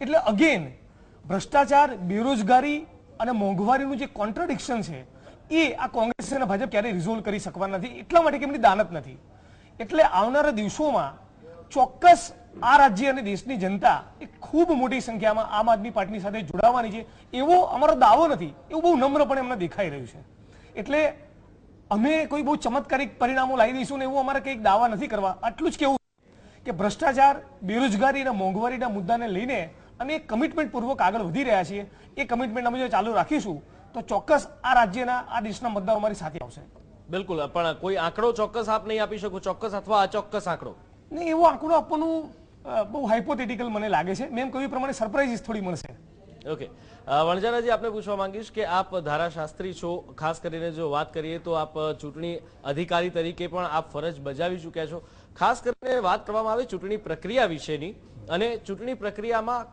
એટલે અગેન ભ્રષ્ટાચાર, બેરોજગારી અને મોંઘવારીનું જે કોન્ટ્રાડિક્શન છે એ આ કોંગ્રેસ અને ભાજપ ક્યારેય રિઝોલ્વ કરી શકવાના નથી, એટલા માટે કે એમની દાનત નથી. એટલે આવનારા દિવસોમાં ચોક્કસ આ રાજ્ય અને દેશની જનતા એ ખૂબ મોટી સંખ્યામાં આમ આદમી પાર્ટીની સાથે જોડાવાની છે એવો અમારો દાવો નથી, એવું બહુ નમ્રપણે અમને દેખાઈ રહ્યું છે. એટલે અમે કોઈ બહુ ચમત્કારિક પરિણામો લાવી દઈશું ને એવું અમારે કંઈક દાવા નથી કરવા. આટલું જ કેવું કે ભ્રષ્ટાચાર, બેરોજગારી અને મોંઘવારીના મુદ્દાને લઈને અમે એક કમિટમેન્ટ પૂર્વક આગળ વધી રહ્યા છીએ. એ કમિટમેન્ટ અમે જો ચાલુ રાખીશું તો ચોક્કસ આ રાજ્યના, આ દેશના મતદારો અમારી સાથે આવશે. બિલકુલ, પણ કોઈ આંકડો ચોક્કસ આપ નહીં આપી શકો, ચોક્કસ અથવા અચોક્કસ આંકડો? નહીં, એવો આંકડો આપવાનું બહુ હાઇપોથેટિકલ મને લાગે છે. મેં કહ્યું પ્રમાણે સરપ્રાઇઝીસ થોડી મળશે. ઓકે, વણજારાજી, આપને પૂછવા માંગીશ કે આપ ધારાશાસ્ત્રી છો, ખાસ કરીને જો વાત કરીએ તો આપ ચૂંટણી અધિકારી તરીકે પણ આપ ફરજ બજાવી ચૂક્યા છો. ખાસ કરીને વાત કરવામાં આવે ચૂંટણી પ્રક્રિયા વિશેની, અને ચૂંટણી પ્રક્રિયામાં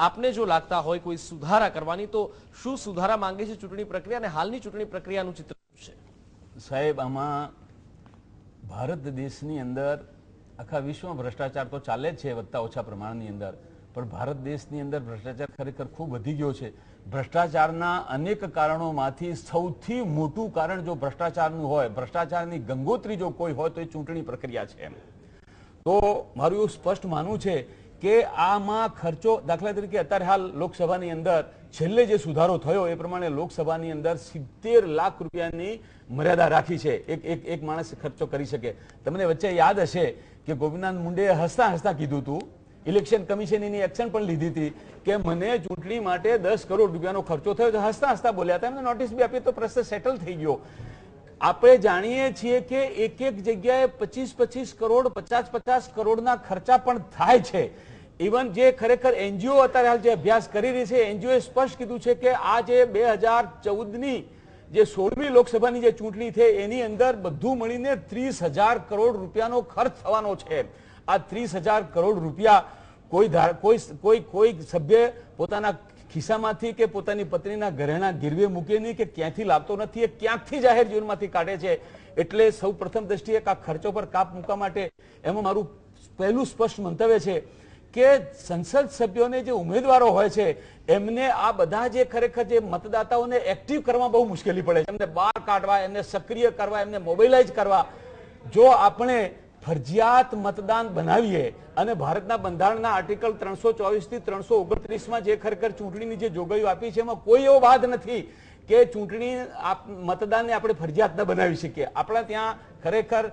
આપને જો લાગતા હોય કોઈ સુધારા કરવાની, તો શું સુધારા માંગે છે ચૂંટણી પ્રક્રિયા અને હાલની ચૂંટણી પ્રક્રિયાનું ચિત્ર છે? સાહેબ, આમાં ભારત દેશની અંદર આખા વિશ્વમાં ભ્રષ્ટાચાર તો ચાલે જ છે વધતા ઓછા પ્રમાણની અંદર, પણ ભારત દેશની અંદર ભ્રષ્ટાચાર ખરેખર ખૂબ વધી ગયો છે. ભ્રષ્ટાચારના અનેક કારણોમાંથી સૌથી મોટું કારણ જો ભ્રષ્ટાચારનું હોય, ભ્રષ્ટાચારની ગંગોત્રી જો કોઈ હોય તો એ ચૂંટણી પ્રક્રિયા છે. તો મારું એવું સ્પષ્ટ માનવું છે કે આમાં ખર્ચો, દાખલા તરીકે અત્યારે હાલ લોકસભાની અંદર છેલ્લે જે સુધારો થયો એ પ્રમાણે લોકસભાની અંદર 70 લાખ રૂપિયાની મર્યાદા રાખી છે, એક માણસ ખર્ચો કરી શકે. તમને વચ્ચે યાદ હશે કે ગોપીનાથ મુંડેએ હસતા હસતા કીધું હતું, ઇલેક્શન કમિશનની એક્શન પણ લીધી હતી કે મને ચૂંટણી માટે 10 કરોડ રૂપિયાનો ખર્ચો થયો છે. હસતા હસતા બોલ્યા હતા, એમને નોટિસ બી આપી તો પ્રશ્ન સેટલ થઈ ગયો. આપણે જાણીએ છીએ કે એક જગ્યાએ 25-25 કરોડ, 50-50 કરોડના ખર્ચા પણ થાય છે. ઇવન જે ખરેખર એનજીઓ અત્યારે હાલ જે અભ્યાસ કરી રહી છે, એનજીઓએ સ્પષ્ટ કીધું છે કે આ જે 2014ની જે 16મી લોકસભાની જે ચૂંટણી છે એની અંદર બધું મળીને 30,000 કરોડ રૂપિયાનો ખર્ચ થવાનો છે. આ 30,000 કરોડ રૂપિયા કોઈ સભ્ય પોતાના ખિસ્સામાંથી કે પોતાની પત્નીના ઘરેણા ગીરવે મૂકે નહીં કે ક્યાંથી લાવતો નથી, એ ક્યાંકથી જાહેર જીવનમાંથી કાઢે છે. એટલે સૌ પ્રથમ દ્રષ્ટિએ આ ખર્ચો પર કાપ મૂકવા માટે એમાં મારું પહેલું સ્પષ્ટ મંતવ્ય છે કે સંસદ સભ્યોને જે ઉમેદવારો હોય છે એમને આ બધા જે ખરેખર જે મતદાતાઓને એક્ટિવ કરવા બહુ મુશ્કેલી પડે છે, એમને બહાર કાઢવા, એમને સક્રિય કરવા, એમને મોબિલાઇઝ કરવા. જો આપણે ફરજિયાત મતદાન બનાવીએ અને ભારતના બંધારણના આર્ટિકલ 324 થી 329માં જે ખરેખર ચૂંટણીની જે જોગવાઈઓ આપી છે એમાં કોઈ એવો વાદ નથી કે ચૂંટણી મતદાનને આપણે ફરજિયાત ન બનાવી શકીએ. આપણા ત્યાં ખરેખર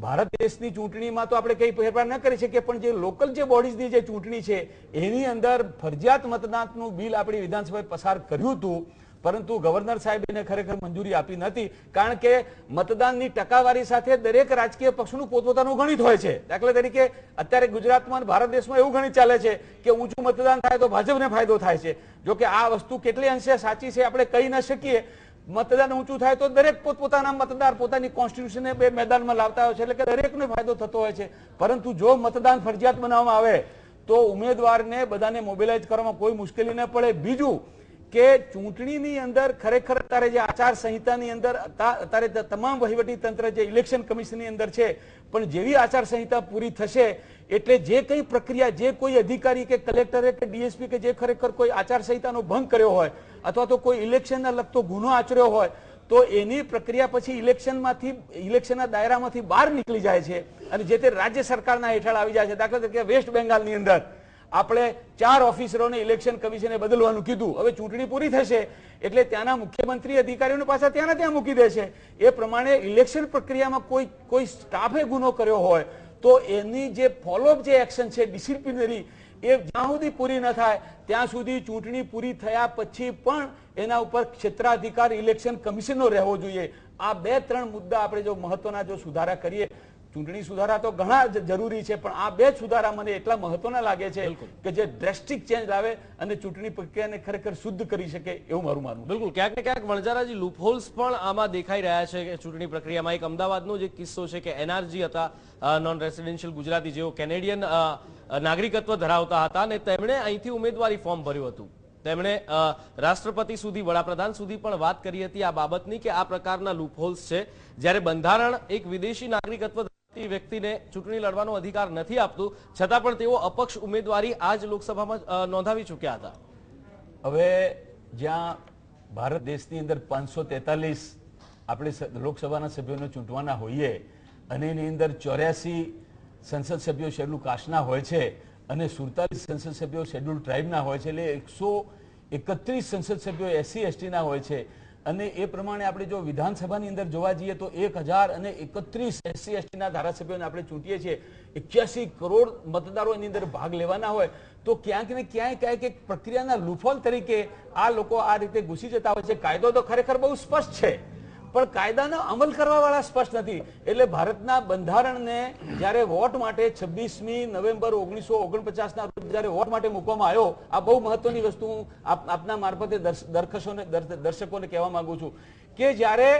ભારત દેશની ચૂંટણીમાં તો આપણે કઈ ફેરફાર ન કરી શકીએ, પણ જે લોકલ જે બોડીઝની જે ચૂંટણી છે એની અંદર ફરજિયાત મતદાનનું બિલ આપણી વિધાનસભાએ પસાર કર્યું હતું, પરંતુ ગવર્નર સાહેબે ખરેખર મંજૂરી આપી નથી. કારણ કે મતદાનની ટકાવારી સાથે દરેક રાજકીય પક્ષનું પોતપોતાનું ગણિત હોય છે. દાખલા તરીકે અત્યારે ગુજરાતમાં ભારત દેશમાં એવું ગણિત ચાલે છે કે ઊંચું મતદાન થાય તો ભાજપને ફાયદો થાય છે. જો કે આ વસ્તુ કેટલી અંશે સાચી છે આપણે કહી ન શકીએ. મતદાન ઊંચું થાય તો દરેક પોતપોતાના મતદાર પોતાની કોન્સ્ટિટ્યુશનને બે મેદાનમાં લાવતા હોય છે, એટલે કે દરેકને ફાયદો થતો હોય છે. પરંતુ જો મતદાન ફરજિયાત બનાવવામાં આવે તો ઉમેદવારને બધાને મોબિલાઇઝ કરવામાં કોઈ મુશ્કેલી ન પડે. બીજું કે ચૂંટણીની અંદર ખરેખર અત્યારે જે આચાર સંહિતાની અંદર અત્યારે તમામ વહીવટી તંત્ર જે ઇલેક્શન કમિશનની અંદર છે, પણ જેવી આચાર સંહિતા પૂરી થશે એટલે જે કઈ પ્રક્રિયા, જે કોઈ અધિકારી કે કલેક્ટરે કે ડીએસપી કે જે ખરેખર કોઈ આચાર સંહિતાનો ભંગ કર્યો હોય અથવા તો કોઈ ઇલેક્શનને લગતો ગુનો આચર્યો હોય તો એની પ્રક્રિયા પછી ઇલેક્શનના દાયરામાંથી બહાર નીકળી જાય છે અને જે તે રાજ્ય સરકારના હેઠળ આવી જાય છે. દાખલા તરીકે વેસ્ટ બેંગાલની અંદર આપણે 4 ઓફિસરોને ઇલેક્શન કમિશને બદલવાનું કીધું. હવે ચૂંટણી પૂરી થશે એટલે ત્યાંના મુખ્યમંત્રી અધિકારીઓને પાછા ત્યાં મૂકી દેશે. એ પ્રમાણે ઇલેક્શન પ્રક્રિયામાં કોઈ સ્ટાફે ગુનો કર્યો હોય તો એની જે ફોલોઅપ જે એક્શન છે ડિસિપ્લિનરી, એ જ્યાં સુધી પૂરી ન થાય ત્યાં સુધી ચૂંટણી પૂરી થયા પછી પણ એના ઉપર ક્ષેત્રાધિકાર ઇલેક્શન કમિશનનો રહેવો જોઈએ. આ 2-3 મુદ્દા આપણે જો મહત્વના જો સુધારા કરીએ, ચૂંટણી સુધારા તો ઘણા જરૂરી છે, પણ આ 2 સુધારા મને એટલા મહત્વના લાગે છે કે જે ડ્રેસ્ટિક ચેન્જ લાવે અને ચૂંટણી પ્રક્રિયાને ખરેખર શુદ્ધ કરી શકે એવું મારું માનવું. બિલકુલ, ક્યાંક ને ક્યાંક વણજારાજી લૂપહોલ્સ પણ આમાં દેખાઈ રહ્યા છે કે ચૂંટણી પ્રક્રિયામાં. એક અમદાવાદનો જે કિસ્સો છે કે એનઆરજી હતા, નોન રેસિડેન્શિયલ ગુજરાતી, જેઓ કેનેડિયન નાગરિકત્વ ધરાવતા હતા અને તેમણે અહીંથી ઉમેદવારી ફોર્મ ભર્યું હતું. તેમણે રાષ્ટ્રપતિ સુધી, વડાપ્રધાન સુધી પણ વાત કરી હતી આ બાબતની કે આ પ્રકારના લૂપહોલ્સ છે. જ્યારે બંધારણ એક વિદેશી નાગરિકત્વ વ્યક્તિને ચૂંટણી લડવાનો અધિકાર નથી આપતું, છતાં પણ તેઓ અપક્ષ ઉમેદવારી આ જ લોકસભામાં નોંધાવી ચૂક્યા હતા. હવે જ્યાં ભારત દેશની અંદર 543 આપણે લોકસભાના સભ્યોને ચૂંટવાના હોઈએ અને એની અંદર 84 સંસદ સભ્યો શેડ્યુલ કાસ્ટના હોય છે અને 47 સંસદ સભ્યો શેડ્યુલ ટ્રાઇબના હોય છે, એટલે 131 સંસદ સભ્યો SC ST ના હોય છે. અને એ પ્રમાણે આપણે જો વિધાનસભાની અંદર જોવા જઈએ તો 1031 SC ST ના ધારાસભ્યોને આપણે ચૂંટીએ છીએ. 81 કરોડ મતદારો એની અંદર ભાગ લેવાના હોય તો ક્યાંક ને ક્યાંક એક પ્રક્રિયાના લૂફોલ તરીકે આ લોકો આ રીતે ઘૂસી જતા હોય છે. કાયદો તો ખરેખર બહુ સ્પષ્ટ છે, પણ કાયદાનો અમલ કરવા વાળા સ્પષ્ટ નથી. એટલે ભારતના બંધારણને જ્યારે વોટ માટે 26મી નવેમ્બર 1949 ના રોજ જ્યારે વોટ માટે મૂકવામાં આવ્યો, આ બહુ મહત્વની વસ્તુ હું આપના મારફતે દર્શકોને કહેવા માંગુ છું કે જ્યારે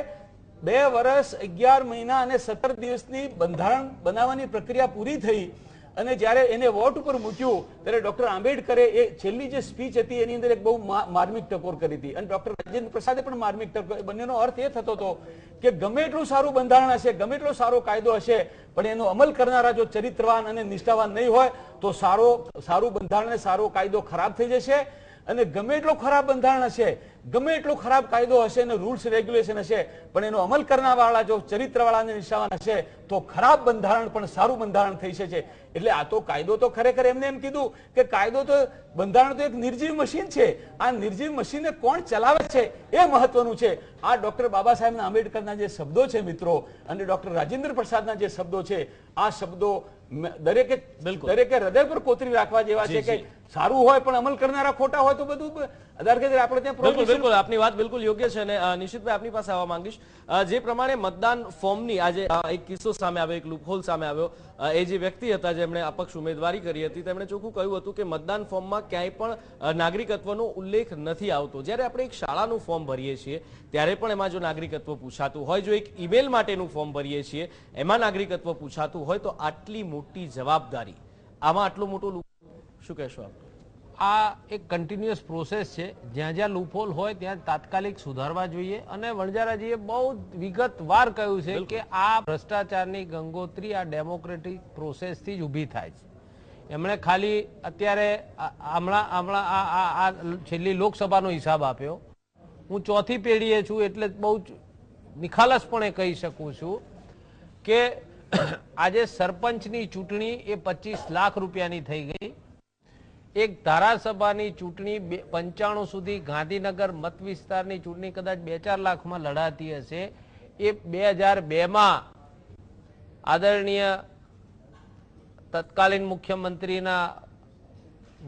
2 વર્ષ 11 મહિના અને 17 દિવસની બંધારણ બનાવવાની પ્રક્રિયા પૂરી થઈ અને જ્યારે એને વોટ ઉપર મૂક્યું ત્યારે ડોક્ટર આંબેડકરે એ છેલ્લી જે સ્પીચ હતી એની અંદર એક બહુ માર્મિક ટકોર કરી હતી અને ડોક્ટર રાજેન્દ્ર પ્રસાદે પણ માર્મિક ટકોર. બંનેનો અર્થ એ થતો હતો કે ગમે એટલું સારું બંધારણ હશે, ગમે એટલો સારો કાયદો હશે, પણ એનો અમલ કરનારા જો ચરિત્રવાન અને નિષ્ઠાવાન નહીં હોય તો સારું બંધારણ અને સારો કાયદો ખરાબ થઈ જશે. અને ગમે એટલો ખરાબ બંધારણ હશે, ગમે એટલો ખરાબ કાયદો હશે અને રૂલ્સ રેગ્યુલેશન હશે, પણ એનો અમલ કરનારવાળા જો ચરિત્રવાળા અને નિષ્ઠાવાન હશે તો ખરાબ બંધારણ પણ સારું બંધારણ થઈ શકે. એટલે આ તો કાયદો તો ખરેખર એમને એમ કીધું કે કાયદો તો બંધારણ તો એક નિર્જીવ મશીન છે. આ નિર્જીવ મશીનને કોણ ચલાવે છે એ મહત્વનું છે. આ ડોક્ટર બાબા સાહેબ આંબેડકરના જે શબ્દો છે મિત્રો અને ડોક્ટર રાજેન્દ્ર પ્રસાદના જે શબ્દો છે, આ શબ્દો દરેકે હૃદય પર કોતરી રાખવા જેવા છે કે સારું હોય પણ અમલ કરનારા ખોટા હોય તો બધું આપણે ત્યાં. બિલકુલ આપની વાત બિલકુલ યોગ્ય છે. અને નિશ્ચિતભાઈ આપની પાસે આવવા માંગીશ, જે પ્રમાણે મતદાન ફોર્મની આજે એક કિસ્સો સામે આવ્યો, એક લૂપહોલ સામે આવ્યો. એ જે વ્યક્તિ હતા જેમણે અપક્ષ ઉમેદવારી કરી હતી તેમણે ચોખ્ખું કહ્યું હતું કે મતદાન ફોર્મમાં ક્યાંય પણ નાગરિકત્વનો ઉલ્લેખ નથી આવતો. જ્યારે આપણે એક શાળાનું ફોર્મ ભરીએ છીએ ત્યારે પણ એમાં જો નાગરિકત્વ પૂછાતું હોય, જો એક ઈમેલ માટેનું ફોર્મ ભરીએ છીએ એમાં નાગરિકત્વ પૂછાતું હોય, તો આટલી મોટી જવાબદારી, આમાં આટલું મોટું શું કહેશો આપ? આ એક કન્ટિન્યુઅસ પ્રોસેસ છે. જ્યાં જ્યાં લૂપહોલ હોય ત્યાં તાત્કાલિક સુધારવા જોઈએ. અને વણજારાજીએ બહુ વિગતવાર કહ્યું છે કે આ ભ્રષ્ટાચારની ગંગોત્રી આ ડેમોક્રેટિક પ્રોસેસથી જ ઊભી થાય છે. એમણે ખાલી અત્યારે હમણાં છેલ્લી લોકસભાનો હિસાબ આપ્યો. હું 4થી પેઢીએ છું એટલે બહુ નિખાલસપણે કહી શકું છું કે આજે સરપંચની ચૂંટણી એ 25 લાખ રૂપિયાની થઈ ગઈ. એક ધારાસભાની ચૂંટણી 95 સુધી ગાંધીનગર મત વિસ્તારની ચૂંટણી કદાચ 2-4 લાખમાં લડાતી હશે. એ 2002માં આદરણીય તત્કાલીન મુખ્યમંત્રીના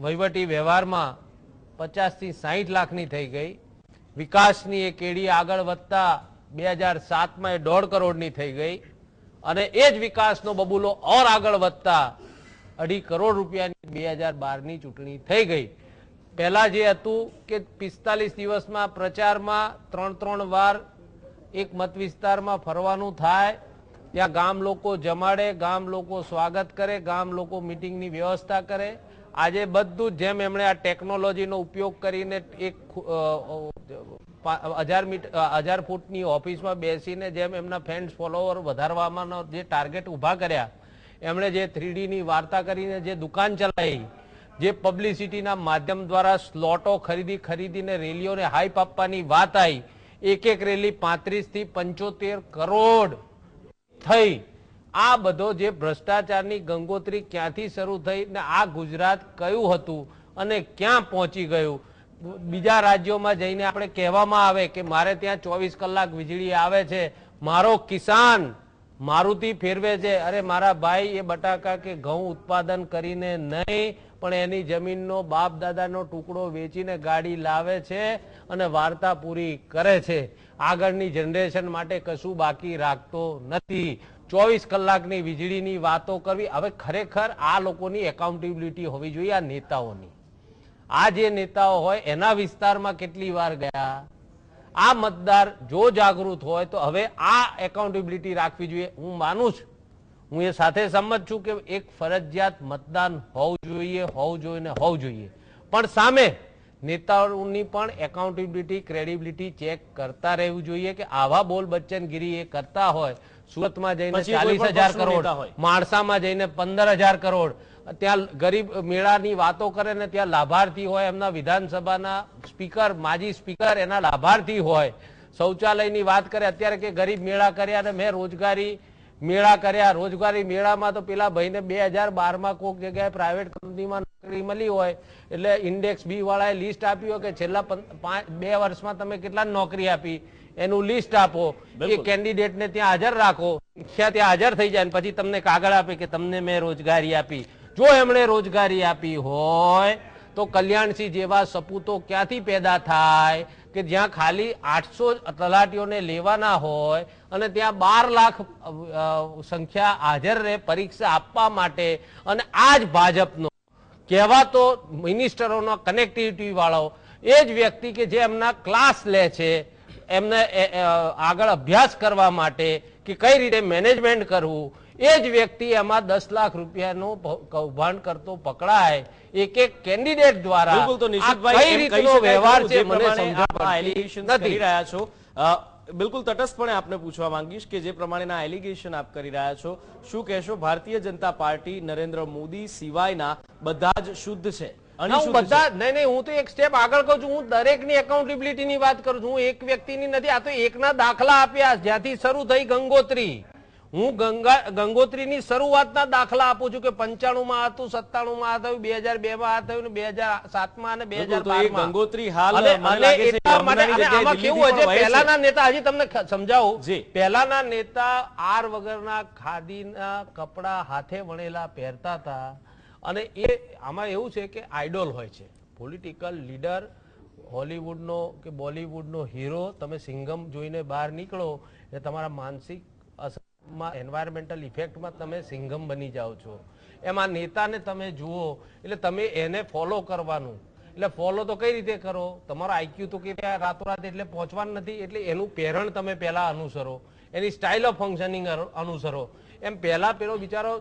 વહીવટી વ્યવહારમાં 50 થી 60 લાખની થઈ ગઈ. વિકાસની એ કેડી આગળ વધતા 2007માં એ 1.5 કરોડની થઈ ગઈ. અને એ જ વિકાસનો બબુલો ઓર આગળ વધતા 2.5 કરોડ રૂપિયાની 2012ની ચૂંટણી થઈ ગઈ. પહેલા જે હતું કે 45 દિવસમાં પ્રચારમાં 3 વાર એક મત વિસ્તારમાં ફરવાનું થાય, ત્યાં ગામ લોકો જમાડે, ગામ લોકો સ્વાગત કરે, ગામ લોકો મીટિંગની વ્યવસ્થા કરે. આજે બધું જેમ એમણે આ ટેકનોલોજીનો ઉપયોગ કરીને એક 1000 ફૂટની ઓફિસમાં બેસીને જેમ એમના ફેન્સ ફોલોવર વધારવાનો જે ટાર્ગેટ ઉભા કર્યા, એમણે જે 3Dની વાર્તા કરીને જે દુકાન ચલાવી, જે પબ્લિસિટીના માધ્યમ દ્વારા સ્લોટો ખરીદીને રેલીઓને હાઈપ આપવાની વાત આવી, એક રેલી 35 થી 75 કરોડ થઈ. આ બધો જે ભ્રષ્ટાચારની ગંગોત્રી ક્યાંથી શરૂ થઈ ને આ ગુજરાત કયું હતું અને ક્યાં પહોંચી ગયું. બીજા રાજ્યોમાં જઈને આપણે કહેવામાં આવે કે મારે ત્યાં 24 કલાક વીજળી આવે છે, મારો કિસાન મારુતિ ફેરવે છે. અરે મારા ભાઈ, એ બટાકા કે ઘઉં ઉત્પાદન કરીને નહીં પણ એની જમીનનો બાપ દાદાનો ટુકડો વેચીને ગાડી લાવે છે અને વાર્તા પૂરી કરે છે. આગળની જનરેશન માટે કશું બાકી રાખતો નથી. 24 કલાકની વીજળીની વાતો કરવી. હવે ખરેખર આ લોકોની એકાઉન્ટેબિલિટી હોવી જોઈએ, આ નેતાઓની. આ જે નેતાઓ હોય એના વિસ્તારમાં કેટલી વાર ગયા, આ મતદાર જો જાગૃત હોય તો હવે આ એકાઉન્ટેબિલિટી રાખવી જોઈએ. હું માનું છું, હું એ સાથે સંમત છું કે એક ફરજિયાત મતદાન હોવું જોઈએ, પણ સામે નેતાઓની પણ એકાઉન્ટેબિલિટી, ક્રેડિબિલિટી ચેક કરતા રહેવું જોઈએ કે આવા બોલ બચ્ચનગીરી એ કરતા હોય, સુરતમાં જઈને પછી કોઈ પણ 40,000 પક્ષનો કરોડ, નેતા હોય. માણસામાં જઈને 15,000 કરોડ, ત્યાં ગરીબ મેળાની વાતો કરે ને ત્યાં લાભાર્થી હોય, એમના વિધાનસભાના સ્પીકર, માજી સ્પીકર એના લાભાર્થી હોય. શૌચાલયની વાત કરે, અત્યારે કે ગરીબ મેળા કર્યા ને મેં રોજગારી મેળા કર્યા. રોજગારી મેળામાં તો પેલા ભાઈને 2012માં કોઈક જગ્યાએ પ્રાઇવેટ કંપનીમાં નોકરી મળી હોય એટલે ઇન્ડેક્સ બી વાળાએ લિસ્ટ આપ્યું હોય કે છેલ્લા 2 વર્ષમાં તમે કેટલા નોકરી આપી એનું લિસ્ટ આપો. એ કેન્ડિડેટને ત્યાં હાજર રાખો, ત્યાં હાજર થઈ જાય, પછી તમને કાગળ આપે કે તમને મેં રોજગારી આપી. જો એમણે રોજગારી આપી હોય તો કલ્યાણસિંહ જેવા સપૂતો ક્યાંથી પેદા થાય કે જ્યાં ખાલી 800 તલાટીઓને લેવાના હોય અને ત્યાં 12 લાખ સંખ્યા હાજર રહે પરીક્ષા આપવા માટે. અને આ જ ભાજપનો કહેવાતો મિનિસ્ટરોનો કનેક્ટિવિટી વાળો એ જ વ્યક્તિ કે જે એમના ક્લાસ લે છે, એમને આગળ અભ્યાસ કરવા માટે કે કઈ રીતે મેનેજમેન્ટ કરવું, એ જ વ્યક્તિ એમાં 10 લાખ રૂપિયાનું કૌભાંડ કરતો પકડાય એક કેન્ડિડેટ દ્વારા. બિલકુલ, તો નિશિતભાઈ કઈ એમ કહી રીતનો શકાય વ્યવહાર ખરું છે જે મને પ્રમાણે સમજણ આપ આ પડતી allegations નથી. કરી રહ્યા છો. બિલકુલ તટસ્થપણે આપને પૂછવા માંગીશ કે જે પ્રમાણેના એલિગેશન આપ કરી રહ્યા છો, શું કહેશો ભારતીય જનતા પાર્ટી નરેન્દ્ર મોદી સિવાયના બધા જ શુદ્ધ છે? હું બધા નહીં, હું તો એક સ્ટેપ આગળ કહું છું. હું દરેકની એકાઉન્ટેબિલિટીની વાત કરું છું. હું એક વ્યક્તિની નથી. આ તો એકના દાખલા આપ્યા જ્યાંથી શરૂ થઈ ગંગોત્રી. હું ગંગોત્રીની શરૂઆતના દાખલા આપું છું કે 95માં હતું, 97માં આ થયું, 2002માં આ થયું, 2007માં અને 2012માં ગંગોત્રી હાલ મને લાગે છે કે આમાં કેવું હોય છે, પહેલાના નેતા, હજી તમને સમજાવું, જી. પહેલાના નેતા આર વગરના ખાદીના કપડા હાથે વણેલા પહેરતા હતા. અને એ આમાં એવું છે કે આઇડોલ હોય છે, પોલિટિકલ લીડર, હોલીવુડનો કે બોલીવુડનો હીરો. તમે સિંઘમ જોઈને બહાર નીકળો એટલે તમારા માનસિક એન્વાયરમેન્ટલ ઇફેક્ટમાં તમે સિંઘમ બની જાઓ છો. એમાં નેતાને તમે જુઓ એટલે તમે એને ફોલો કરવાનું. એટલે ફોલો તો કઈ રીતે કરો? તમારો આઈક્યુ તો કે રાતોરાત એટલે પહોંચવાનું નથી. એટલે એનું પેરણ તમે પહેલા અનુસરો, એની સ્ટાઇલ ઓફ ફંક્શનિંગ અનુસરો. એમ પહેલા પેલો બિચારો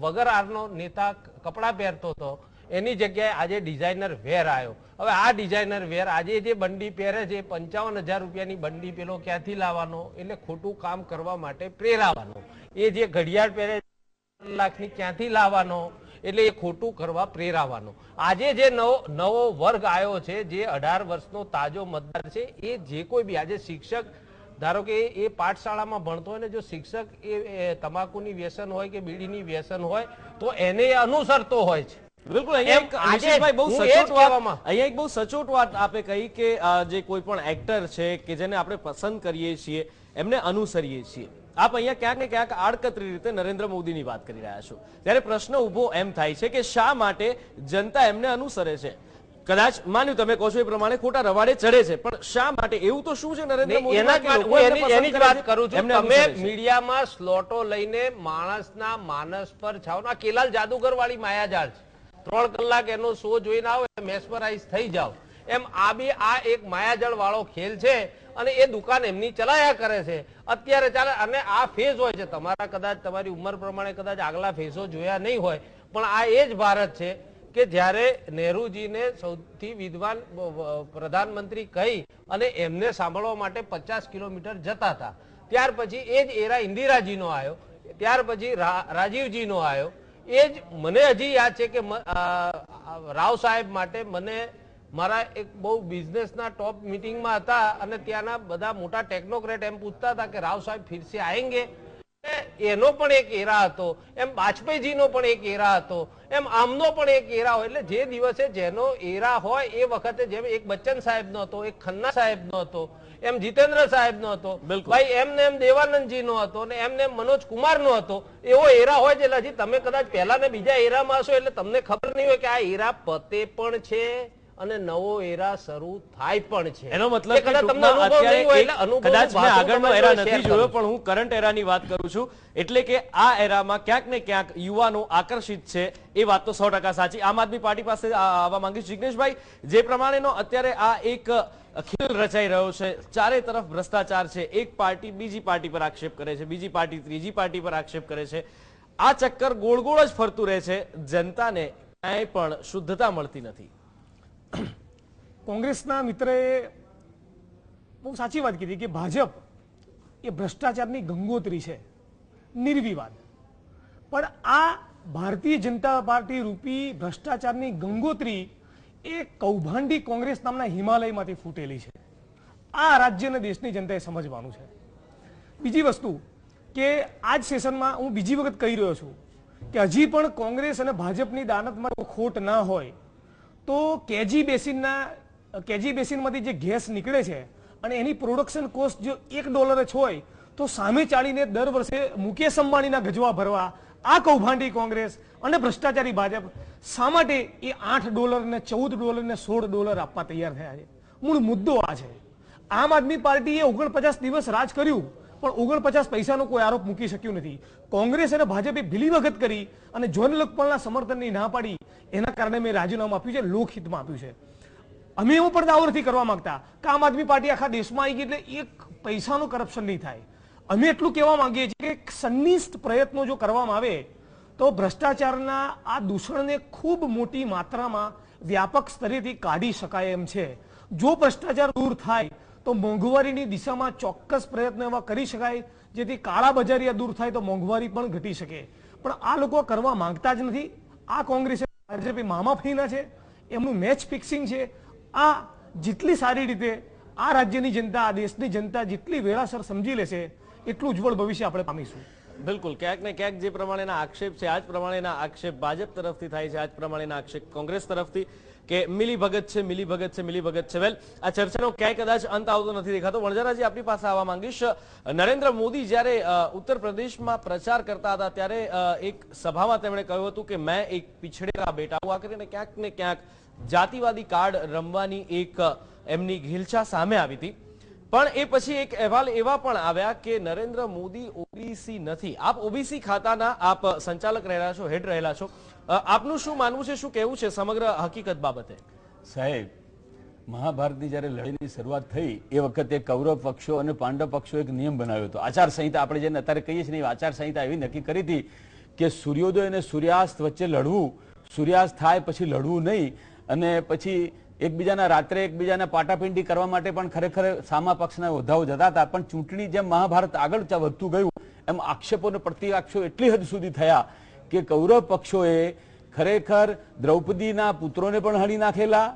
વગર આરનો નેતા કપડા પહેરતો હતો, એની જગ્યાએ આજે ડિઝાઇનર વેર આવ્યો. હવે આ ડિઝાઇનર વેર આજે જે બંડી પહેરે છે 55,000 રૂપિયાની બંડી પેલો ક્યાંથી લાવવાનો? એટલે ખોટું કામ કરવા માટે પ્રેરાવાનો. એ જે ઘડિયાળ પહેરે 1 લાખની ક્યાંથી લાવવાનો? એટલે એ ખોટું કરવા પ્રેરાવાનો. આજે જે નવો વર્ગ આવ્યો છે, જે 18 વર્ષનો તાજો મતદાર છે, એ જે કોઈ બી આજે શિક્ષક, ધારો કે એ પાઠશાળામાં ભણતો હોય ને જો શિક્ષક એ તમાકુની વ્યસન હોય કે બીડીની વ્યસન હોય તો એને અનુસરતો હોય છે. બિલકુલ, અહીંયા એક બહુ સચોટ વાત આપે કહી કે જે કોઈ પણ એક્ટર છે કે જેને આપણે પસંદ કરીએ છીએ એમને અનુસરીએ છીએ. આપ અહીંયા ક્યાંક ને ક્યાંક આડકતરી રીતે નરેન્દ્ર મોદીની વાત કરી રહ્યા છો. ત્યારે પ્રશ્ન ઉભો એમ થાય છે કે શા માટે જનતા એમને અનુસરે છે? કદાચ માન્યું તમે કહો છો એ પ્રમાણે ખોટા રવાડે ચડે છે, પણ શા માટે? એવું તો શું છે નરેન્દ્ર મોદી? એની જ વાત કરું છું. તમે મીડિયામાં સ્લોટો લઈને માણસના માનસ પર છાવ. આ કેલાલ જાદુગર વાળી માયાજાળ છે. 3 કલાક એનો શો જોઈને આવો, મેસ્મરાઇઝ થઈ જાવ. એમ આ બી આ એક માયાજાળ વાળો ખેલ છે અને એ દુકાન એમની ચલાયા કરે છે અત્યારે ચાલે. અને આ ફેઝ હોય છે, તમારા કદાચ તમારી ઉંમર પ્રમાણે કદાચ આગલા ફેઝો જોયા નહીં હોય, પણ આ એ જ ભારત છે કે જ્યારે નહેરુજીને સૌથી વિદ્વાન પ્રધાનમંત્રી કહી અને એમને સાંભળવા માટે 50 કિલોમીટર જતા હતા. ત્યાર પછી એ જ એરા ઇન્દિરાજીનો આવ્યો, ત્યાર પછી રાજીવજીનો આવ્યો. એ જ મને હજી યાદ છે કે રાવ સાહેબ માટે મને મારા એક બહુ બિઝનેસના ટોપ મિટિંગમાં હતા અને ત્યાંના બધા મોટા ટેકનોક્રેટ એમ પૂછતા હતા કે રાવ સાહેબ ફિરસે આएंगे. એનો પણ એક એરા હતો, એમ વાજપેયીજીનો પણ એક એરા હતો, એમ આમનો પણ એક એરા હોય. એટલે જે દિવસે જેનો એરા હોય એ વખતે જેમ એક બચ્ચન સાહેબનો હતો, એક ખન્ના સાહેબનો હતો, એમ જીતેન્દ્ર સાહેબનો હતો, ભાઈ એમને એમ દેવાનંદજીનો હતો ને એમને એમ મનોજ કુમારનો હતો. એવો એરા હોય છે. એટલે હજી તમે કદાચ પહેલા ને બીજા એરામાં હશો એટલે તમને ખબર નહીં હોય કે આ એરા પતે પણ છે અને નવો એરા શરૂ થાય પણ છે. એનો મતલબ કે કદાચ મેં આગળનો એરા નથી જોયો, પણ હું કરંટ એરાની વાત કરું છું. એટલે કે આ એરામાં ક્યાંક ને ક્યાંક યુવાનો આકર્ષિત છે, એ વાત તો 100% સાચી. આમ આદમી પાર્ટી પાસે આવવા માંગીશ જિગ્નેશભાઈ. જે પ્રમાણેનો અત્યારે આ એક ખેલ રચાઈ રહ્યો છે, ચારે તરફ ભ્રષ્ટાચાર છે, એક પાર્ટી બીજી પાર્ટી પર આક્ષેપ કરે છે, બીજી પાર્ટી ત્રીજી પાર્ટી પર આક્ષેપ કરે છે. આ ચક્કર ગોળ ગોળ જ ફરતું રહે છે. જનતાને ક્યાંય પણ શુદ્ધતા મળતી નથી. કોંગ્રેસના મિત્રએ બહુ સાચી વાત કીધી કે ભાજપ એ ભ્રષ્ટાચારની ગંગોત્રી છે. નિર્વિવાદ. પણ આ ભારતીય જનતા પાર્ટી રૂપી ભ્રષ્ટાચારની ગંગોત્રી એ કૌભાંડી કોંગ્રેસ નામના હિમાલયમાંથી ફૂટેલી છે. આ રાજ્ય અને દેશની જનતાએ સમજવાનું છે. બીજી વસ્તુ કે આ જ સેશનમાં હું બીજી વખત કહી રહ્યો છું કે હજી પણ કોંગ્રેસ અને ભાજપની દાનતમાં ખોટ ના હોય તો કેજી બેસિનમાંથી જે ગેસ નીકળે છે અને એની પ્રોડક્શન કોસ્ટ જો $1 હોય તો સામે ચાલીને દર વર્ષે મુકેશ અંબાણીના ગજવા ભરવા આ કૌભાંડી કોંગ્રેસ અને ભ્રષ્ટાચારી ભાજપ શા માટે એ $8 ને $14 ને $16 આપવા તૈયાર થયા છે? મૂળ મુદ્દો આ છે. આમ આદમી પાર્ટીએ 49 દિવસ રાજ કર્યું પણ 49 પૈસાનો કોઈ આરોપ મૂકી શક્યું નથી. કોંગ્રેસ અને ભાજપે ભીલીવગત કરી અને જોન લોકપાલના સમર્થનની ના પાડી. એના કારણે મેં રાજીનામું આપ્યું છે, લોકહિતમાં આપ્યું છે. અમે એવું પણ દાવો નથી કરવા માંગતા કે આમ આદમી પાર્ટી આખા દેશમાં આવી ગઈ એટલે એક પૈસાનું કરપ્શન નહીં થાય. અમે એટલું કહેવા માંગીએ છીએ કે સંનિષ્ઠ પ્રયત્નો જો કરવામાં આવે તો ભ્રષ્ટાચારના આ દૂષણને ખૂબ મોટી માત્રામાં વ્યાપક સ્તરેથી કાઢી શકાય એમ છે. જો ભ્રષ્ટાચાર દૂર થાય તો મોંઘવારીની દિશામાં ચોક્કસ પ્રયત્નો એવા કરી શકાય જેથી કાળા બજારીયા દૂર થાય તો મોંઘવારી પણ ઘટી શકે. પણ આ લોકો કરવા માંગતા જ નથી. આ કોંગ્રેસ ભાજપે મામા ફઈના છે, એમનું મેચ ફિક્સિંગ છે. આ જેટલી સારી રીતે આ રાજ્યની જનતા, આ દેશની જનતા જેટલી વેળાસર સમજી લેશે એટલું ઉજ્જવળ ભવિષ્ય આપણે પામીશું. બિલકુલ, ક્યાંક ને ક્યાંક જે પ્રમાણેના આક્ષેપ છે આ જ પ્રમાણેના આક્ષેપ ભાજપ તરફથી થાય છે, આ જ પ્રમાણેના આક્ષેપ કોંગ્રેસ તરફથી કે મિલીભગત છે. વેલ, આ ચર્ચાનો ક્યાંય કદાચ અંત આવતો નથી દેખાતો. વણજારાજી, આપની પાસે આવવા માંગીશ. નરેન્દ્ર મોદી જ્યારે ઉત્તર પ્રદેશમાં પ્રચાર કરતા હતા ત્યારે એક સભામાં તેમણે કહ્યું હતું કે મેં એક પિછડેલા બેટા હું. આ કરીને ક્યાંક ને ક્યાંક જાતિવાદી કાર્ડ રમવાની એક એમની ઘીલછા સામે આવી હતી. પણ એ પછી એક અહેવાલ એવા પણ આવ્યા કે નરેન્દ્ર મોદી ઓબીસી નથી. આપ ઓબીસી ખાતાના આપ સંચાલક રહેલા છો, હેડ રહેલા છો. આપનું શું માનવું છે, શું કહેવું છે સમગ્ર હકીકત બાબતે? સાહેબ, મહાભારતની જ્યારે લડાઈની શરૂઆત થઈ એ વખતે કૌરવ પક્ષો અને પાંડવ પક્ષો એક નિયમ બનાવ્યો હતો. આચારસંહિતા આપણે જેને અત્યારે કહીએ છીએ, આચારસંહિતા એવી નક્કી કરી હતી કે સૂર્યોદય અને સૂર્યાસ્ત વચ્ચે લડવું, સૂર્યાસ્ત થાય પછી લડવું નહીં, અને પછી એકબીજાના રાત્રે એકબીજાના પાટાપિંડી કરવા માટે પણ ખરેખર સામા પક્ષના હોદ્દાઓ જતા હતા. પણ ચૂંટણી જેમ મહાભારત આગળ વધતું ગયું એમ આક્ષેપો અને પ્રતિઆક્ષેપો એટલી હદ સુધી થયા કે કૌરવ પક્ષોએ ખરેખર દ્રૌપદીના પુત્રોને પણ હણી નાખેલા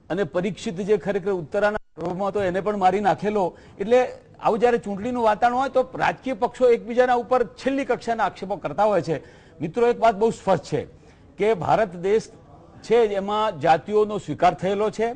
અને પરીક્ષિત જે ખરેખર ઉત્તરાના રોગમાં હતો એને પણ મારી નાખેલો. એટલે આવું જયારે ચૂંટણીનું વાતાવરણ હોય તો રાજકીય પક્ષો એકબીજાના ઉપર છેલ્લી કક્ષાના આક્ષેપો કરતા હોય છે. મિત્રો, એક વાત બહુ સ્પષ્ટ છે કે ભારત દેશ છે એમાં જાતિઓનો સ્વીકાર થયેલો છે.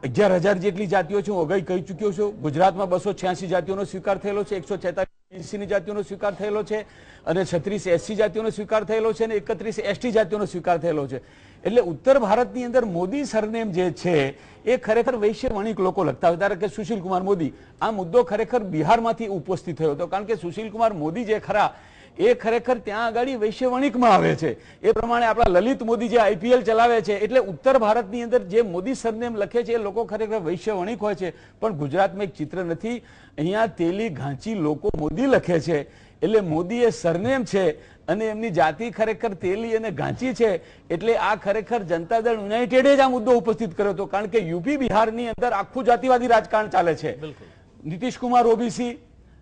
11,000 જેટલી જાતિઓ છે, હું અગાઉ કહી ચૂક્યો છું. ગુજરાતમાં 286 જાતિઓનો સ્વીકાર થયેલો છે, 146 જાતિઓનો સ્વીકાર થયેલો છે, અને 36 SC જાતિઓનો સ્વીકાર થયેલો છે, અને 31 ST જાતિઓનો સ્વીકાર થયેલો છે. એટલે ઉત્તર ભારતની અંદર મોદી સરનેમ જે છે એ ખરેખર વૈશ્ય વણિક લોકો લખતા હોય. કે સુશીલ કુમાર મોદી, આ મુદ્દો ખરેખર બિહારમાંથી ઉપસ્થિત થયો હતો. કારણ કે સુશીલ કુમાર મોદી જે ખરા એ ખરેખર ત્યાં આગળ વૈશ્ય વણિકમાં આવે છે. એ પ્રમાણે આપણા લલિત મોદી જે IPL ચલાવે છે. એટલે ઉત્તર ભારતની અંદર જે મોદી સરનેમ લખે છે એ લોકો ખરેખર વૈશ્ય વણિક હોય છે. પણ ગુજરાતમાં એક ચિત્ર નથી. અહીંયા તેલી ઘાંચી લોકો મોદી લખે છે. એટલે મોદી એ સરનેમ છે અને એમની જાતિ ખરેખર તેલી અને ઘાંચી છે. એટલે આ ખરેખર જનતા દળ યુનાઇટેડે જ આ મુદ્દો ઉપસ્થિત કર્યો હતો. કારણ કે યુપી બિહારની અંદર આખું જાતિવાદી રાજકારણ ચાલે છે. Nitish Kumar OBC,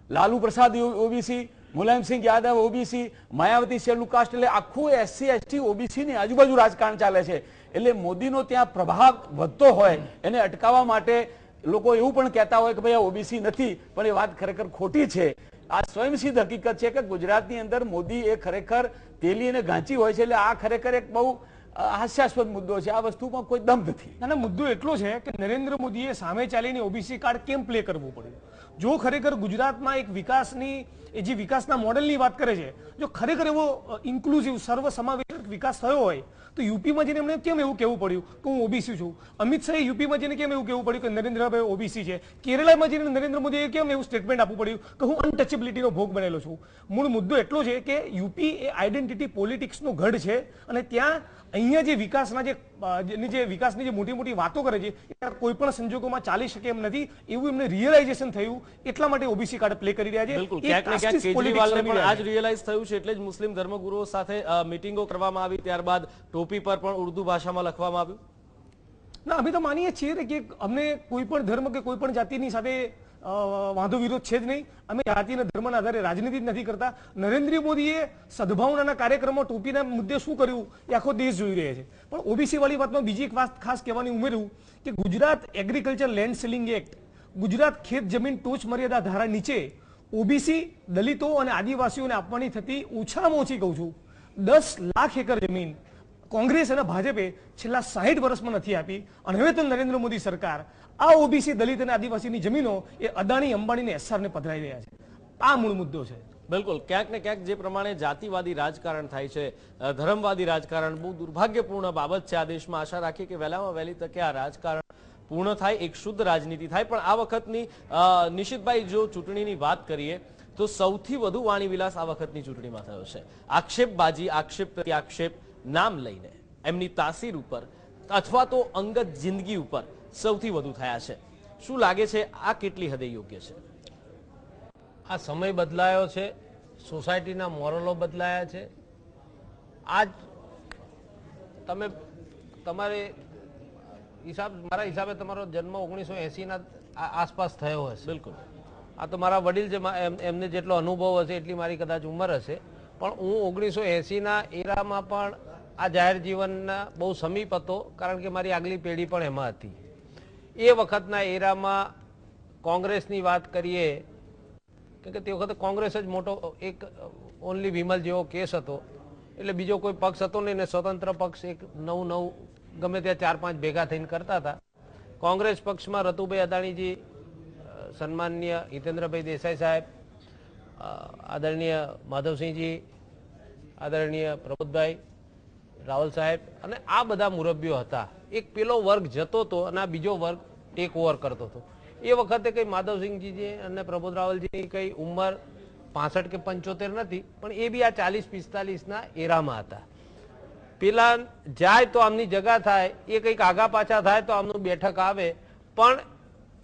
Lalu Prasad OBC, Mulayam Singh Yadav OBC, Mayawati schedule caste, એટલે આખું SC ST OBC ની આજુબાજુ રાજકારણ ચાલે છે. એટલે મોદીનો ત્યાં પ્રભાવ વધતો હોય એને અટકાવવા માટે લોકો એવું પણ કહેતા હોય કે ભાઈ આ ઓબીસી નથી, પણ એ વાત ખરેખર ખોટી છે. આ સ્વયંસિદ્ધ હકીકત છે કે ગુજરાતની અંદર મોદી એ ખરેખર તેલી અને ઘાંચી હોય છે. એટલે આ ખરેખર એક બહુ હાસ્યાસ્પદ મુદ્દો છે. આ વસ્તુમાં કોઈ દમ નથી. ના, મુદ્દો એટલો છે કે નરેન્દ્ર મોદીએ સામે ચાલીને ઓબીસી કાર્ડ કેમ પ્લે કરવું પડ્યું? જો ખરેખર ગુજરાતમાં એક વિકાસની જે વિકાસના મોડેલની વાત કરે છે, જો ખરેખર એવો ઇન્ક્લુઝિવ સર્વસમાવેશક વિકાસ થયો હોય તો યુપીમાં જઈને એમને કેમ એવું કહેવું પડ્યું કે હું ઓબીસી છું? અમિત શાહે યુપીમાં જઈને કેમ એવું કહેવું પડ્યું કે નરેન્દ્રભાઈ ઓબીસી છે? કેરળમાં જઈને નરેન્દ્ર મોદીએ કેમ એવું સ્ટેટમેન્ટ આપવું પડ્યું કે હું અનટચેબિલિટીનો ભોગ બનેલો છું? મૂળ મુદ્દો એટલો છે કે યુપી એ આઈડેન્ટિટી પોલિટિક્સનો ગઢ છે અને ત્યાં અહીંયા જે વિકાસની જે મોટી મોટી વાતો કરે છે એ કોઈ પણ સંજોગોમાં ચાલી શકે એમ નથી, એવું એમને રિયલાઇઝેશન થયું. એટલા માટે ઓબીસી કાર્ડ પ્લે કરી રહ્યા છે. બિલકુલ, ક્યાંક ને ક્યાંક કેજરીવાલને પણ આ જ રિયલાઇઝ થયું છે. એટલે જ મુસ્લિમ ધર્મગુરુઓ સાથે મીટિંગો કરવામાં આવી, ત્યારબાદ ટોપી પર પણ ઉર્દુ ભાષામાં લખવામાં આવ્યું. ના, અમે તો માનીએ છીએ કે અમને કોઈ પણ ધર્મ કે કોઈ પણ જાતિની સાથે વાંધો વિરોધ છે જ નહીં. અમે જાતિ અને ધર્મના આધારે રાજનીતિ જ નથી કરતા. નરેન્દ્ર મોદીએ સદભાવનાના કાર્યક્રમો ટોપીના મુદ્દે શું કર્યું એ આખો દેશ જોઈ રહ્યા છે. પણ ઓબીસી વાળી વાતમાં બીજી એક વાત ખાસ કહેવાની ઉમેર્યું કે Gujarat agriculture land selling act, Gujarat ખેત જમીન ટોચ મર્યાદા ધારા નીચે ઓબીસી, દલિતો અને આદિવાસીઓને આપવાની થતી ઓછામાં ઓછી કહું છું 10 લાખ એકર જમીન કોંગ્રેસ અને ભાજપે છેલ્લા 60 વર્ષમાં નથી આપી. અને હવે તો નરેન્દ્ર મોદી સરકાર આ ઓબીસી, દલિત અને આદિવાસીની જમીનો એ અદાણી, અંબાણીને એસઆરને પધરાઈ રહ્યા છે. આ મૂળ મુદ્દો છે. બિલકુલ, ક્યાંક ને ક્યાંક જે પ્રમાણે જાતિવાદી રાજકારણ થાય છે, ધર્મવાદી રાજકારણ, બહુ દુર્ભાગ્યપૂર્ણ બાબત છે આ દેશમાં. આશા રાખીએ કે વહેલામાં વહેલી તકે આ રાજકારણ પૂર્ણ થાય, એક શુદ્ધ રાજનીતિ થાય. પણ આ વખતની નિશિતભાઈ જો ચૂંટણીની વાત કરીએ તો સૌથી વધુ વાણીવિલાસ આ વખતની ચૂંટણીમાં થયો છે. આક્ષેપબાજી, આક્ષેપ પ્રત્યાક્ષેપ નામ લઈને એમની તાસીર ઉપર અથવા તો અંગત જિંદગી ઉપર સૌથી વધુ થયા છે. શું લાગે છે આ કેટલી હદે યોગ્ય છે? આ સમય બદલાયો છે, સોસાયટીના મોરલો બદલાયા છે. આજ તમે તમારે મારા હિસાબે તમારો જન્મ 1980ના આસપાસ થયો હશે. બિલકુલ. આ તો મારા વડીલ છે, એમને જેટલો અનુભવ હશે એટલી મારી કદાચ ઉંમર હશે. પણ હું 1980ના એરામાં પણ આ જાહેર જીવનના બહુ સમીપ હતો, કારણ કે મારી આગલી પેઢી પણ એમાં હતી. એ વખતના એરામાં કોંગ્રેસની વાત કરીએ કે તે વખતે કોંગ્રેસ જ મોટો એક ઓનલી વિમલ જેવો કેસ હતો, એટલે બીજો કોઈ પક્ષ હતો નહીં ને સ્વતંત્ર પક્ષ એક નવું ગમે ત્યાં 4-5 ભેગા થઈને કરતા હતા. કોંગ્રેસ પક્ષમાં રતુભાઈ અદાણીજી, સન્માનનીય હિતેન્દ્રભાઈ દેસાઈ સાહેબ, આદરણીય માધવસિંહજી, આદરણીય પ્રબોધભાઈ રાવલ સાહેબ અને આ બધા મુરબ્બીઓ હતા. એક પેલો વર્ગ જતો હતો અને આ બીજો વર્ગ ટેક ઓવર કરતો હતો. એ વખતે કઈ માધવસિંહજી અને પ્રબોધ રાવલજીની કઈ ઉંમર 65 કે 75 નથી, પણ એ બી આ 40-45ના એરામાં હતા. પેલા જાય તો આમની જગા થાય, એ કંઈક આગા પાછા થાય તો આમનું બેઠક આવે, પણ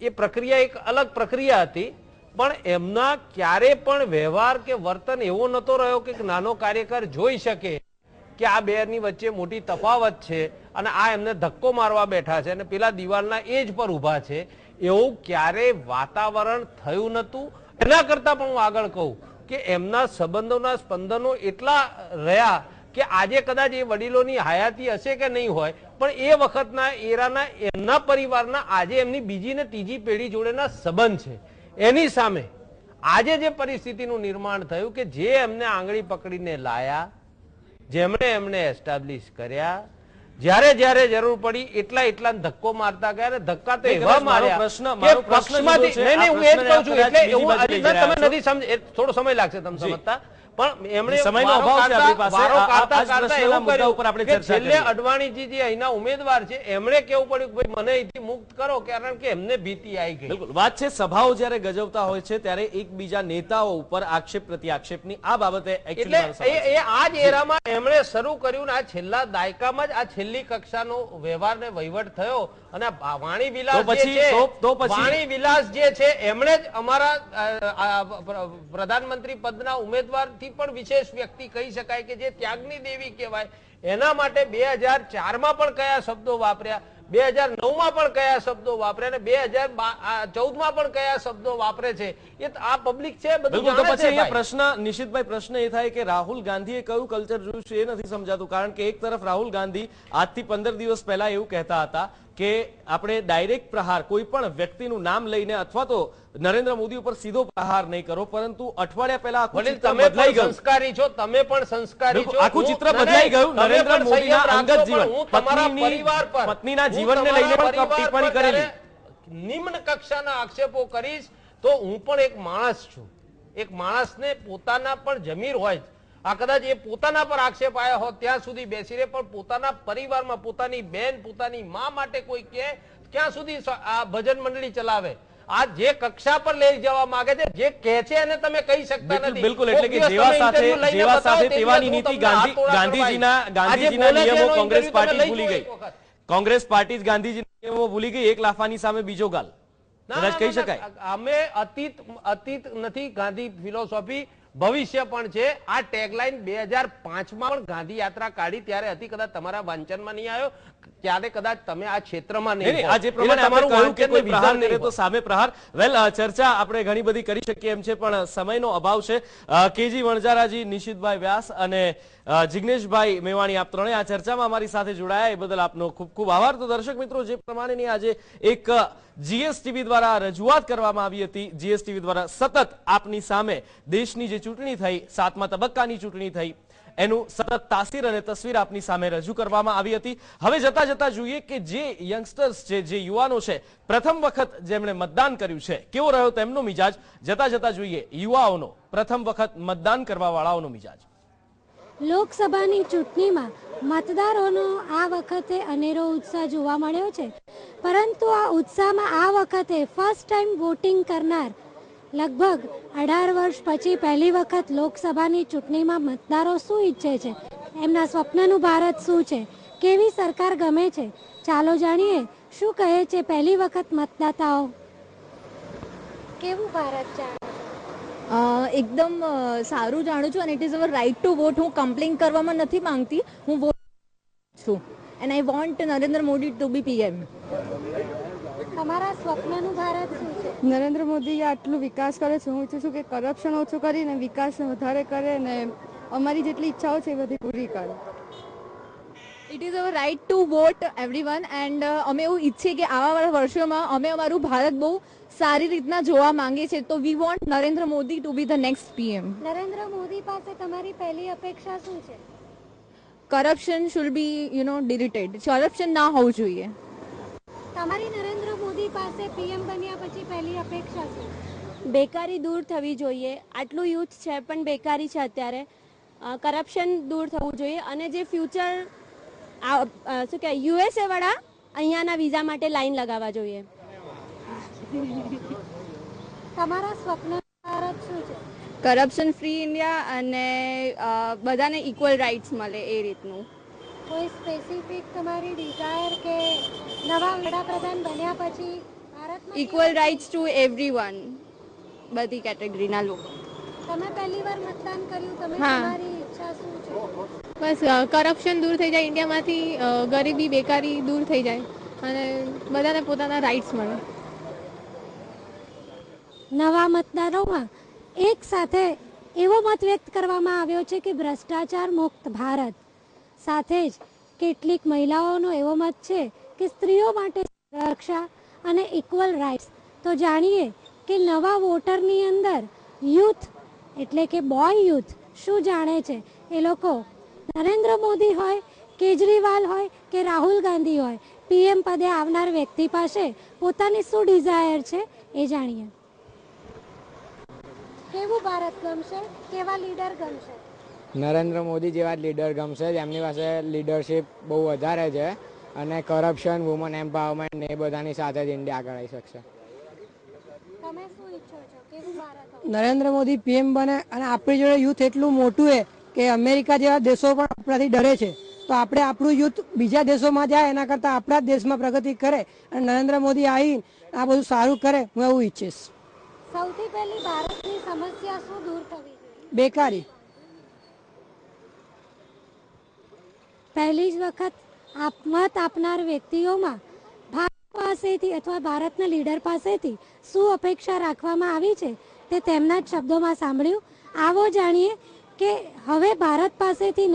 એ પ્રક્રિયા એક અલગ પ્રક્રિયા હતી. પણ એમના ક્યારે પણ વ્યવહાર કે વર્તન એવો નતો રહ્યો કે નાનો કાર્યકર જોઈ શકે કે આ બેની વચ્ચે મોટી તફાવત છે અને આ એમને ધક્કો મારવા બેઠા છે અને પેલા દિવાલના એજ પર ઉભા છે, એવું ક્યારે વાતાવરણ થયું નતું. એના કરતા પણ હું આગળ કહું કે એમના સંબંધોના સ્પંદનો એટલા રહ્યા કે આજે કદાચ એ વડીલોની હયાતી હશે કે નહીં હોય, પણ એ વખતના એરાના એમના પરિવારના આજે એમની બીજી ને ત્રીજી પેઢી જોડેના સંબંધ છે. એની સામે આજે જે પરિસ્થિતિનું નિર્માણ થયું કે જે એમને આંગળી પકડીને લાયા, જેમણે એમને એસ્ટાબ્લિશ કર્યા, જ્યારે જ્યારે જરૂર પડી એટલા ધક્કો મારતા ગયા અને ધક્કા તો એવા માર્યા કે પક્ષમાંથી નહીં, હું એ જ કહું છું. એટલે તમે નથી સમજ, થોડો સમય લાગશે તમે સમજતા. પણ એમણે છેલ્લે અડવાણીજી જે અહીંના ઉમેદવાર છે એમણે કેવું પડ્યું કે ભાઈ મને અહીંથી મુક્ત કરો, કારણ કે એમને ભીતિ આવી ગઈ. બિલકુલ વાત છે, સભાઓ જ્યારે ગજવતા હોય છે ત્યારે એકબીજા નેતાઓ ઉપર આક્ષેપ પ્રત્યાક્ષેપની આ બાબતે એટલે એ આ જ એરામાં એમણે શરૂ કર્યું ને આ છેલ્લા દાયકામાં જ આ છેલ્લી કક્ષાનો વ્યવહાર ને વહીવટ થયો. અને વાણી વિલાસ જે છે એમણે જ અમારા પ્રધાનમંત્રી પદના ઉમેદવાર પણ વિશેષ વ્યક્તિ કહી શકાય કે જે ત્યાગની દેવી કહેવાય. એના માટે 2004માં પણ કયા શબ્દો વાપર્યા, 2009માં પણ કયા શબ્દો વાપર્યા અને 2014માં પણ કયા શબ્દો વાપરે છે, એ આ પબ્લિક છે બધું જાણે છે. અહીંયા પ્રશ્ન નિશિતભાઈ, પ્રશ્ન એ થાય કે રાહુલ ગાંધીએ કયું કલ્ચર જોયું છે એ નથી સમજાતું. કારણ કે એક તરફ રાહુલ ગાંધી આજથી 15 દિવસ પહેલા એવું કહેતા હતા કે આપણે ડાયરેક્ટ પ્રહાર કોઈ પણ વ્યક્તિનું નામ લઈને અથવા તો નરેન્દ્ર મોદી ઉપર સીધો પ્રહાર નહીં કરો, પરંતુ અઠવાડિયા પહેલા તમે પણ સંસ્કારી છો, તમે પણ સંસ્કારી છો, આખું ચિત્ર બદલાઈ ગયું. નરેન્દ્ર મોદીના અંગત જીવન, પત્નીના જીવનને લઈને પણ ટિપ્પણી કરેલી, નિમ્ન કક્ષાના આક્ષેપો કરીશ તો હું પણ એક માણસ છું. એક માણસને પોતાના પણ જમીર હોય. આ કદાચ એ પોતાના પર આક્ષેપ આવ્યા હોત ત્યાં સુધી બેસી રહે, પણ પોતાના પરિવારમાં પોતાની બેન, પોતાની મા માટે કોઈ કે ક્યાં સુધી આ ભજન મંડળી ચલાવે? આ જે કક્ષા પર લઈ જવા માંગે છે, જે કહે છે એને તમે કહી શકતા નથી. બિલકુલ, એટલે કે જેવા સાથે તેવાની નીતિ. ગાંધીજીના નિયમો કોંગ્રેસ પાર્ટી ભૂલી ગઈ. કોંગ્રેસ પાર્ટી જ ગાંધીજીના નિયમો ભૂલી ગઈ. એક લાફાની સામે બીજો ગાલ કદાચ કહી શકાય. અમે અતીત નથી, ગાંધી ફિલોસોફી ભવિષ્ય પણ છે. આ ટેગલાઈન 2005માં પણ ગાંધી યાત્રા કાઢી ત્યારે હતી, કદાચ તમારા વાંચનમાં નહીં આવ્યો. ત્યારે કદાચ તમે આ ક્ષેત્રમાં નહીં, નહીં આ જે પ્રમાણે એટલે આપણે તમારું કહ્યું કે content કોઈ ને પ્રહાર vision કરે નહીં તો હોય. સામે પ્રહાર. વેલ, ચર્ચા આપણે ઘણી બધી કરી શકીએ એમ છે, પણ સમયનો અભાવ છે. કેજી વણજારાજી, નિશિતભાઈ વ્યાસ અને જિગ્નેશભાઈ મેવાણી, આપ ત્રણેય આ ચર્ચામાં અમારી સાથે જોડાયા એ બદલ આપનો ખૂબ ખૂબ આભાર. તો દર્શક મિત્રો, જે પ્રમાણેની આજે એક જીએસટીવી દ્વારા રજૂઆત કરવામાં આવી હતી, જીએસટીવી દ્વારા સતત આપની સામે દેશની જે ચૂંટણી થઈ, 7મા તબક્કાની ચૂંટણી થઈ, એનું સતત તાસીર અને તસવીર આપની સામે રજૂ કરવામાં આવી હતી. હવે જતા જતા જોઈએ કે જે યંગસ્ટર્સ છે, જે યુવાનો છે, પ્રથમ વખત જેમણે મતદાન કર્યું છે, કેવો રહ્યો તેમનો મિજાજ. જતા જતા જોઈએ યુવાઓનો, પ્રથમ વખત મતદાન કરવા વાળાઓનો મિજાજ. લોકસભાની ચૂંટણીમાં મતદારોનો આ વખતે અનેરો ઉત્સાહ જોવા મળ્યો છે, પરંતુ આ ઉત્સાહમાં આ વખતે ફર્સ્ટ ટાઈમ વોટિંગ કરનાર લગભગ 18 વર્ષ પછી પહેલી વખત લોકસભાની ચૂંટણીમાં મતદારો શું ઈચ્છે છે, એમના સ્વપ્નનું ભારત શું છે, કેવી સરકાર ગમે છે, ચાલો જાણીએ શું કહે છે પહેલી વખત મતદાતાઓ. કેવું ભારત ચાલે? એકદમ સારું જાણું છું અને it is our right to vote. હું કમ્પ્લેન કરવામાં નથી માંગતી, હું વોટ છું and I want Narendra Modi to be PM. તમારા સ્વપ્નનું ભારત શું છે? નરેન્દ્ર મોદી આટલું વિકાસ કરે છે, હું ઈચ્છું છું કે કરપ્શન ઓછું કરીને વિકાસને વધારે કરે ને અમારી જેટલી ઈચ્છાઓ છે એ બધી પૂરી કરે. It is our right to vote everyone and અમે એવું ઈચ્છીએ કે આવા વર્ષોમાં અમે અમારું ભારત બહુ સારી રીતના જોવા માંગીએ છીએ, તો we want Narendra Modi to be the next PM. Narendra Modi પાસે તમારી પહેલી અપેક્ષા શું છે? Corruption should be deleted. Corruption ના હોવું જોઈએ. તમારી નરેન્દ્ર મોદી પાસે પીએમ બન્યા પછી પહેલી અપેક્ષા શું? બેકારી દૂર થવી જોઈએ. આટલું યુથ છે પણ બેકારી છે અત્યારે. કરપ્શન દૂર થવું જોઈએ અને જે ફ્યુચર શું કહેવાય યુએસએ વાળા અહીંયાના વિઝા માટે લાઈન લગાવવા જોઈએ. તમારા સ્વપ્ન ભારત શું છે? કરપ્શન ફ્રી ઇન્ડિયા અને બધાને ઇક્વલ રાઇટ્સ મળે એ રીતનું. કોઈ સ્પેસિફિક તમારી ડિઝાયર કે નવા વડાપ્રધાન બન્યા પછી ભારતમાં ઇક્વલ રાઇટ્સ ટુ એવરીવન, બધી કેટેગરીના લોકો. તમે પહેલી વાર મતદાન કર્યું, તમે હા. તમારી ઈચ્છા શું છે? બસ કરપ્શન દૂર થઈ જાય ઇન્ડિયામાંથી, ગરીબી બેકારી દૂર થઈ જાય અને બધાને પોતાના રાઇટ્સ મળે. નવા મતદારોમાં એક સાથે એવો મત વ્યક્ત કરવામાં આવ્યો છે કે ભ્રષ્ટાચાર મુક્ત ભારત. સાથે જ કેટલીક મહિલાઓનો એવો મત છે કે સ્ત્રીઓ માટે સુરક્ષા અને ઇક્વલ રાઇટ્સ. તો જાણીએ કે નવા વોટરની અંદર યુથ એટલે કે બોય યુથ શું જાણે છે. એ લોકો નરેન્દ્ર મોદી હોય, કેજરીવાલ હોય કે રાહુલ ગાંધી હોય, પીએમ પદે આવનાર વ્યક્તિ પાસે પોતાની શું ડિઝાયર છે એ જાણીએ. કેવું ભારત ગમશે? કેવા લીડર ગમશે? નરેન્દ્ર મોદી જેવા જ લીડર ગમશે, જેમની પાસે લીડરશિપ બહુ વધારે છે અને કરપ્શન, વુમન એમ્પાવરમેન્ટ ને એ બધાની સાથે જ ઇન્ડિયા આગળ આવી શકશે. તમે શું ઈચ્છો છો? કેવું ભારત? નરેન્દ્ર મોદી પીએમ બને અને આપણી જોડે યુથ એટલું મોટું છે કે અમેરિકા જેવા દેશો પણ આપણાથી ડરે છે, તો આપણે આપણું યુથ બીજા દેશોમાં જાય એના કરતાં આપણા જ દેશમાં પ્રગતિ કરે અને નરેન્દ્ર મોદી આવી આ બધું સારું કરે, હું એવું ઈચ્છીશ. સૌથી પહેલી ભારતની સમસ્યા શું દૂર થવી જોઈએ? બેકારી. પહેલી જ વખત મત આપનાર વ્યક્તિઓમાં ભારત પાસેથી અથવા ભારતના લીડર પાસેથી શું અપેક્ષા રાખવામાં આવી છે તે તેમના જ શબ્દોમાં સાંભળ્યું. આવો જાણીએ કે હવે ભારત પાસેથી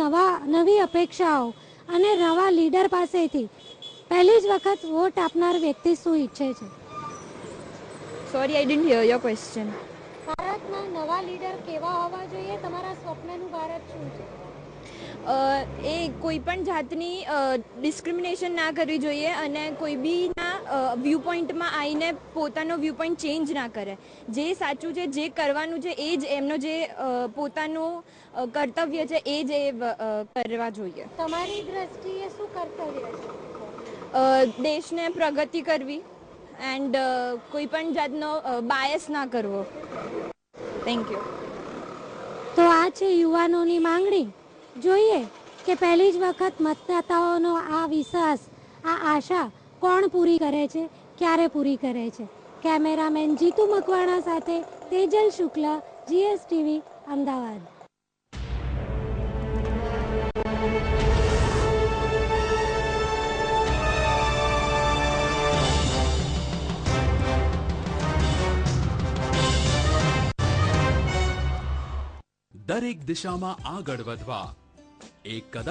નવી અપેક્ષાઓ અને નવા લીડર પાસેથી પહેલી જ વખત વોટ આપનાર વ્યક્તિ શું ઈચ્છે છે. Sorry, I didn't here your question. ભારતના નવા લીડર કેવા હોવા જોઈએ? તમારા સ્વપ્નનું ભારત શું છે? એ કોઈ પણ જાતની ડિસ્ક્રિમિનેશન ના કરવી જોઈએ અને કોઈ બીના વ્યૂ પોઈન્ટમાં આવીને પોતાનો વ્યૂ પોઈન્ટ ચેન્જ ના કરે. જે સાચું છે, જે કરવાનું છે, એ જ એમનો જે પોતાનું કર્તવ્ય છે એ જ કરવા જોઈએ. તમારી દ્રષ્ટિએ શું કર્તવ્ય છે? દેશને પ્રગતિ કરવી એન્ડ કોઈ પણ જાતનો બાયસ ના કરવો. Thank you. તો આ છે યુવાનોની માંગણી. જોઈએ કે પહેલી જ વખત મતદાતાઓનો આ વિશ્વાસ, આ આશા કોણ પૂરી કરે છે, ક્યારે પૂરી કરે છે. કેમેરામેન જીતુ મકવાણા સાથે તેજલ શુક્લ, જીએસટીવી, અમદાવાદ. દરેક દિશામાં આગળ વધવા એક કદમ